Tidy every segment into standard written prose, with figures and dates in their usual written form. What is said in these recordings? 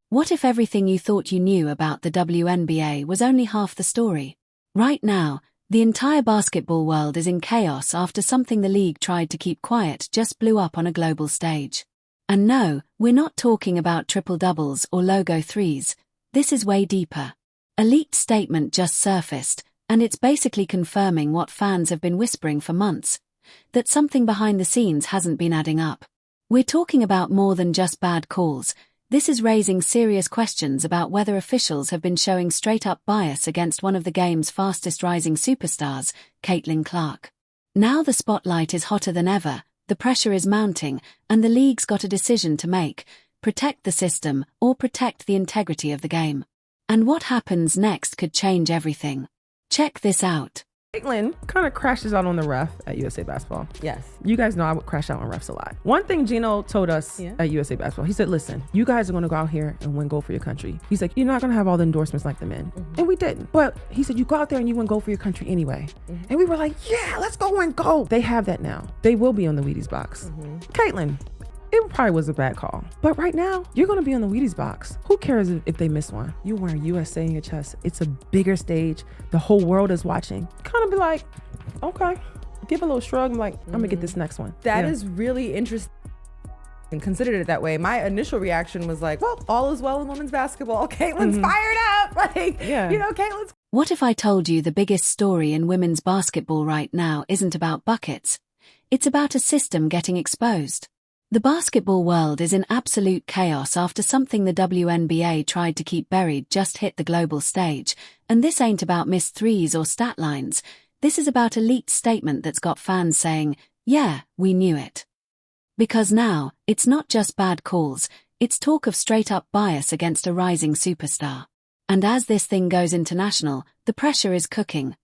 What if everything you thought you knew about the WNBA was only half the story? Right now, the entire basketball world is in chaos after something the league tried to keep quiet just blew up on a global stage. And no, we're not talking about triple-doubles or logo threes. This is way deeper. A leaked statement just surfaced, and it's basically confirming what fans have been whispering for months, that something behind the scenes hasn't been adding up. We're talking about more than just bad calls. This is raising serious questions about whether officials have been showing straight-up bias against one of the game's fastest-rising superstars, Caitlin Clark. Now the spotlight is hotter than ever, the pressure is mounting, and the league's got a decision to make: protect the system or protect the integrity of the game. And what happens next could change everything. Check this out. Caitlin kind of crashes out on the ref at USA Basketball. Yes. You guys know I would crash out on refs a lot. One thing Gino told us at USA Basketball, he said, listen, you guys are going to go out here and win gold for your country. He's like, you're not going to have all the endorsements like the men. And we didn't. But he said, you go out there and you win gold for your country anyway. And we were like, yeah, let's go win gold. They have that now. They will be on the Wheaties box. Caitlin, it probably was a bad call. But right now, you're going to be on the Wheaties box. Who cares if they miss one? You're wearing USA in your chest. It's a bigger stage. The whole world is watching. Kind of be like, okay. Give a little shrug. I'm like, I'm going to get this next one. That is really interesting. And considered it that way. My initial reaction was like, well, all is well in women's basketball. Caitlin's fired up. Like, you know, Caitlin's. What if I told you the biggest story in women's basketball right now isn't about buckets? It's about a system getting exposed. The basketball world is in absolute chaos after something the WNBA tried to keep buried just hit the global stage, and this ain't about missed threes or stat lines. This is about a leaked statement that's got fans saying, yeah, we knew it. Because now, it's not just bad calls, it's talk of straight-up bias against a rising superstar. And as this thing goes international, the pressure is cooking.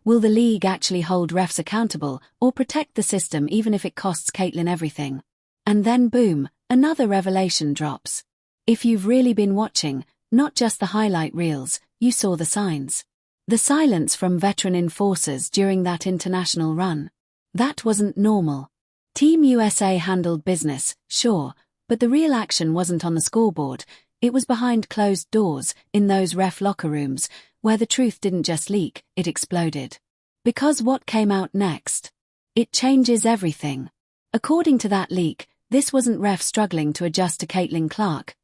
Will the league actually hold refs accountable or protect the system even if it costs Caitlin everything? And then boom, another revelation drops. If you've really been watching, not just the highlight reels, you saw the signs. The silence from veteran enforcers during that international run. That wasn't normal. Team USA handled business, sure, but the real action wasn't on the scoreboard. It was behind closed doors, in those ref locker rooms, where the truth didn't just leak, it exploded. Because what came out next? It changes everything. According to that leak, this wasn't refs struggling to adjust to Caitlin Clark.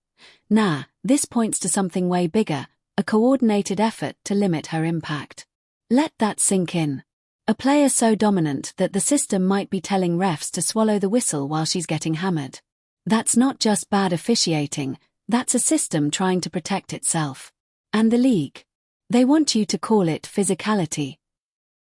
Nah, this points to something way bigger, a coordinated effort to limit her impact. Let that sink in. A player so dominant that the system might be telling refs to swallow the whistle while she's getting hammered. That's not just bad officiating, that's a system trying to protect itself. And the league. They want you to call it physicality.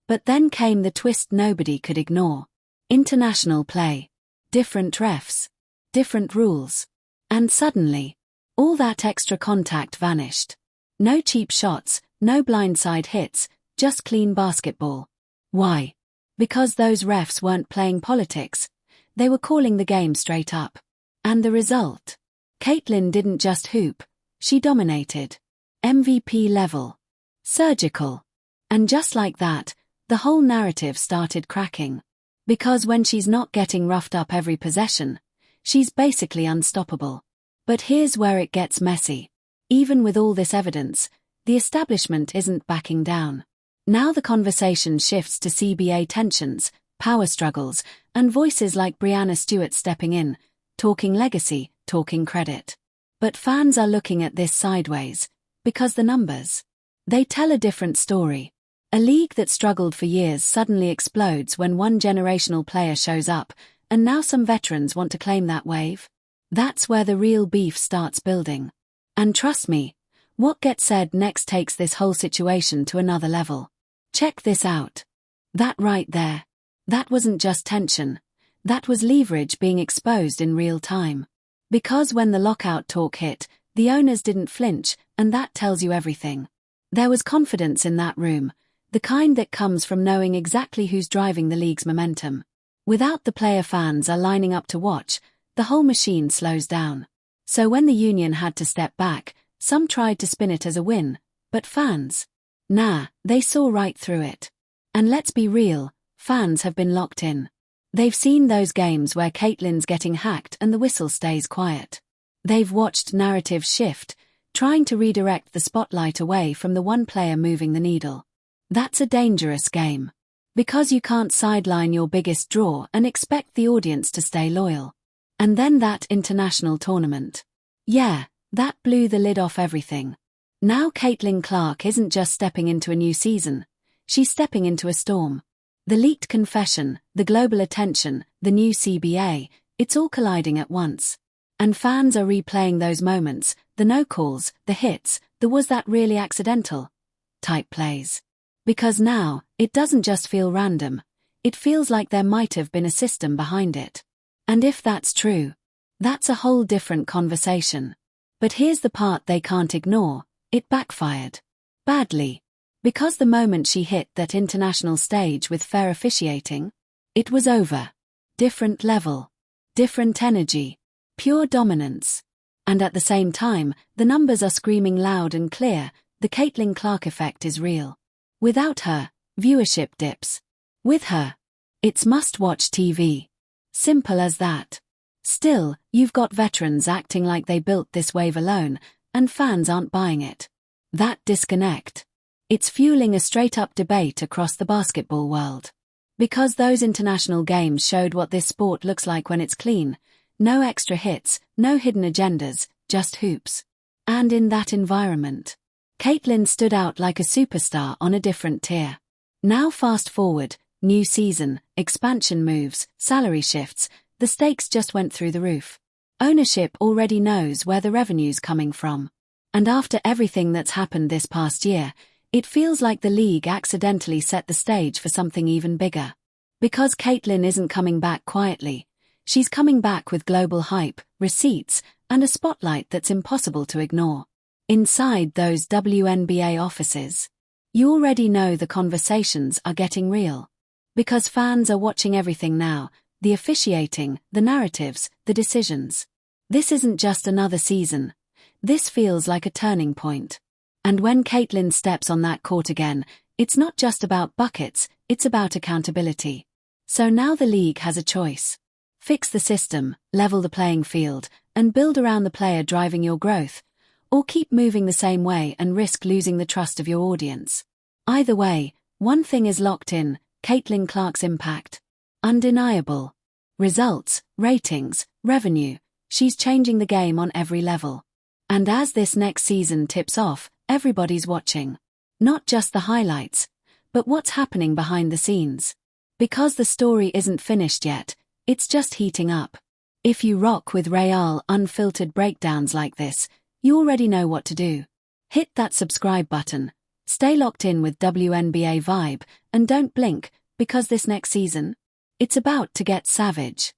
But then came the twist nobody could ignore. International play. Different refs. Different rules. And suddenly, all that extra contact vanished. No cheap shots, no blindside hits, just clean basketball. Why? Because those refs weren't playing politics. They were calling the game straight up. And the result? Caitlin didn't just hoop. She dominated. MVP level. Surgical. And just like that, the whole narrative started cracking. Because when she's not getting roughed up every possession, she's basically unstoppable. But here's where it gets messy. Even with all this evidence, the establishment isn't backing down. Now the conversation shifts to CBA tensions, power struggles, and voices like Breanna Stewart stepping in, talking legacy, talking credit. But fans are looking at this sideways, because the numbers. They tell a different story. A league that struggled for years suddenly explodes when one generational player shows up, and now some veterans want to claim that wave. That's where the real beef starts building. And trust me, what gets said next takes this whole situation to another level. Check this out. That right there. That wasn't just tension. That was leverage being exposed in real time. Because when the lockout talk hit, the owners didn't flinch, and that tells you everything. There was confidence in that room, the kind that comes from knowing exactly who's driving the league's momentum. Without the player fans are lining up to watch, the whole machine slows down. So when the union had to step back, some tried to spin it as a win, but fans? Nah, they saw right through it. And let's be real, fans have been locked in. They've seen those games where Caitlyn's getting hacked and the whistle stays quiet. They've watched narratives shift, trying to redirect the spotlight away from the one player moving the needle. That's a dangerous game. Because you can't sideline your biggest draw and expect the audience to stay loyal. And then that international tournament. Yeah, that blew the lid off everything. Now Caitlin Clark isn't just stepping into a new season, she's stepping into a storm. The leaked confession, the global attention, the new CBA, it's all colliding at once. And fans are replaying those moments, the no calls, the hits, the was that really accidental type plays. Because now, it doesn't just feel random, it feels like there might have been a system behind it. And if that's true, that's a whole different conversation. But here's the part they can't ignore, it backfired. Badly. Because the moment she hit that international stage with fair officiating, it was over. Different level. Different energy. Pure dominance. And at the same time, the numbers are screaming loud and clear, the Caitlin Clark effect is real. Without her, viewership dips. With her, it's must-watch TV. Simple as that. Still, you've got veterans acting like they built this wave alone, and fans aren't buying it. That disconnect. It's fueling a straight-up debate across the basketball world. Because those international games showed what this sport looks like when it's clean. No extra hits, no hidden agendas, just hoops. And in that environment, Caitlin stood out like a superstar on a different tier. Now fast forward, new season, expansion moves, salary shifts, the stakes just went through the roof. Ownership already knows where the revenue's coming from. And after everything that's happened this past year, it feels like the league accidentally set the stage for something even bigger. Because Caitlin isn't coming back quietly. She's coming back with global hype, receipts, and a spotlight that's impossible to ignore. Inside those WNBA offices, you already know the conversations are getting real. Because fans are watching everything now, the officiating, the narratives, the decisions. This isn't just another season. This feels like a turning point. And when Caitlin steps on that court again, it's not just about buckets, it's about accountability. So now the league has a choice. Fix the system, level the playing field, and build around the player driving your growth, or keep moving the same way and risk losing the trust of your audience. Either way, one thing is locked in, Caitlin Clark's impact. Undeniable. Results, ratings, revenue, she's changing the game on every level. And as this next season tips off, everybody's watching. Not just the highlights, but what's happening behind the scenes. Because the story isn't finished yet, it's just heating up. If you rock with real, unfiltered breakdowns like this, you already know what to do. Hit that subscribe button, stay locked in with WNBA vibe, and don't blink, because this next season, it's about to get savage.